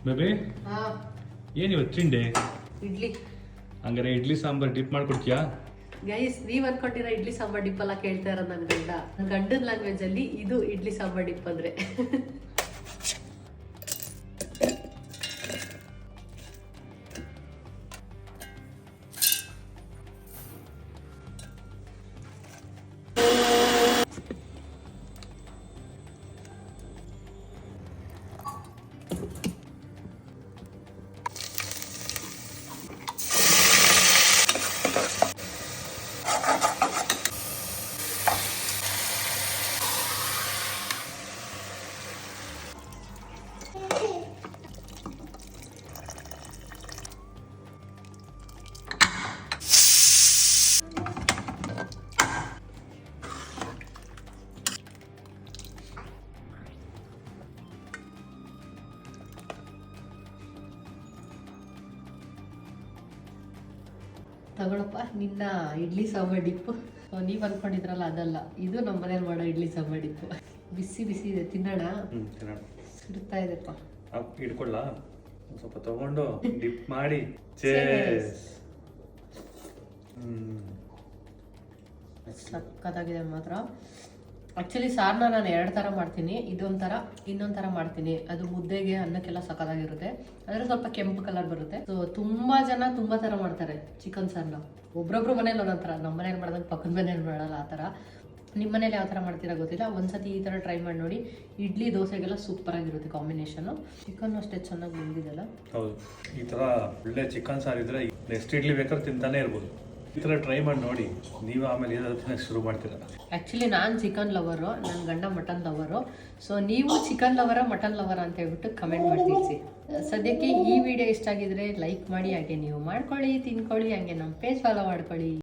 Baby ಏನಿವತ್ತು ತಿಂಡಿ? ಇಡ್ಲಿ. ಹಂಗಾರೆ ಇಡ್ಲಿ ಸಾಂಬಾರ್ ಡಿಪ್ ಮಾಡ್ಕೊಡ್ತೀಯಾ? ಗೈಸ್, ನೀವ್ ಅನ್ಕೊಂಡಿರೋ ಇಡ್ಲಿ ಸಾಂಬಾರ್ ಡಿಪ್ ಎಲ್ಲ ಕೇಳ್ತಾ ಇರೋದು ನನ್ನ ಗಂಡ. ನನ್ನ ಗಂಡನ ಲ್ಯಾಂಗ್ವೇಜ್ ಅಲ್ಲಿ ಇದು ಇಡ್ಲಿ ಸಾಂಬಾರ್ ಡಿಪ್ ಅಂದ್ರೆ. ತಗೊಳಪ್ಪ ನಿನ್ನ ಇಡ್ಲಿ ಸಾಂಬಾರ್ ಡಿಪ್ಪು. ನೀವ್ ಅನ್ಕೊಂಡಿದ್ರಲ್ಲ ಅದಲ್ಲ, ಇದು ನಮ್ಮ ಮನೇಲಿ ಮಾಡೋ ಇಡ್ಲಿ ಸಾಂಬಾರ್ ಡಿಪ್ಪು. ಬಿಸಿ ಬಿಸಿ ಇದೆ, ತಿನ್ನೋಣ. ಸಿಡ್ತಾ ಇದೆಪ್ಪ. ಇಟ್ಕೊಳ್ಳ ಸ್ವಲ್ಪ ತಗೊಂಡು ಡಿಪ್ ಮಾಡಿ. ಸಕ್ಕತ್ತಾಗಿದೆ ಮಾತ್ರ. ಆಕ್ಚುಲಿ ಸಾರ್ನ ನಾನು 2 ಥರ ಮಾಡ್ತೀನಿ. ಇದೊಂಥರ, ಇನ್ನೊಂದ್ ಥರ ಮಾಡ್ತೀನಿ. ಅದು ಮುದ್ದೆಗೆ ಅನ್ನಕ್ಕೆಲ್ಲ ಸಕ್ಕತ್ತಾಗಿರುತ್ತೆ. ಆದರೆ ಸ್ವಲ್ಪ ಕೆಂಪು ಕಲರ್ ಬರುತ್ತೆ. ಸೊ ತುಂಬಾ ಜನ ತುಂಬಾ ಥರ ಮಾಡ್ತಾರೆ ಚಿಕನ್ ಸಾರ್ನ. ಒಬ್ರೊಬ್ರು ಮನೇಲಿ ಒಂದೊಂಥರ. ನಮ್ಮ ಮನೇಲಿ ಮಾಡಿದಾಗ ಪಕ್ಕದ ಮನೇಲಿ ಮಾಡಲ್ಲ ಆ ಥರ. ನಿಮ್ಮ ಮನೇಲಿ ಯಾವ ಥರ ಮಾಡ್ತೀರಾ ಗೊತ್ತಿಲ್ಲ. ಒಂದ್ಸತಿ ಈ ಥರ ಟ್ರೈ ಮಾಡಿ ನೋಡಿ. ಇಡ್ಲಿ ದೋಸೆಗೆಲ್ಲ ಸೂಪರ್ ಆಗಿರುತ್ತೆ ಕಾಂಬಿನೇಷನು. ಚಿಕನ್ ಅಷ್ಟೇ ಚೆನ್ನಾಗಿ ಬಂದಿದೆಲ್ಲ. ಹೌದು, ಈ ಥರ ಒಳ್ಳೆ ಚಿಕನ್ ಸಾರು ಇದ್ರೆ ನೆಕ್ಸ್ಟ್ ಇಡ್ಲಿ ಬೇಕಾದ್ರೆ ತಿಂತಾನೆ ಇರ್ಬೋದು. ಈ ಥರ ಟ್ರೈ ಮಾಡಿ ನೋಡಿ, ನೀವು ಆಮೇಲೆ ಏನಾದ್ರು ತಿನ್ನಕ್ಕೆ ಶುರು ಮಾಡ್ತೀರಾ. ಆ್ಯಕ್ಚುಲಿ ನಾನು ಚಿಕನ್ ಲವರು, ನನ್ನ ಗಂಡ ಮಟನ್ ಲವರು. ಸೊ ನೀವು ಚಿಕನ್ ಲವರ ಮಟನ್ ಲವರ ಅಂತ ಹೇಳ್ಬಿಟ್ಟು ಕಮೆಂಟ್ ಮಾಡಿ ತಿಳಿಸಿ. ಸದ್ಯಕ್ಕೆ ಈ ವಿಡಿಯೋ ಇಷ್ಟ ಆಗಿದ್ರೆ ಲೈಕ್ ಮಾಡಿ, ಹಾಗೆ ನೀವು ಮಾಡ್ಕೊಳ್ಳಿ, ತಿನ್ಕೊಳ್ಳಿ, ಹಾಗೆ ನಮ್ಮ ಪೇಜ್ ಫಾಲೋ ಮಾಡ್ಕೊಳ್ಳಿ.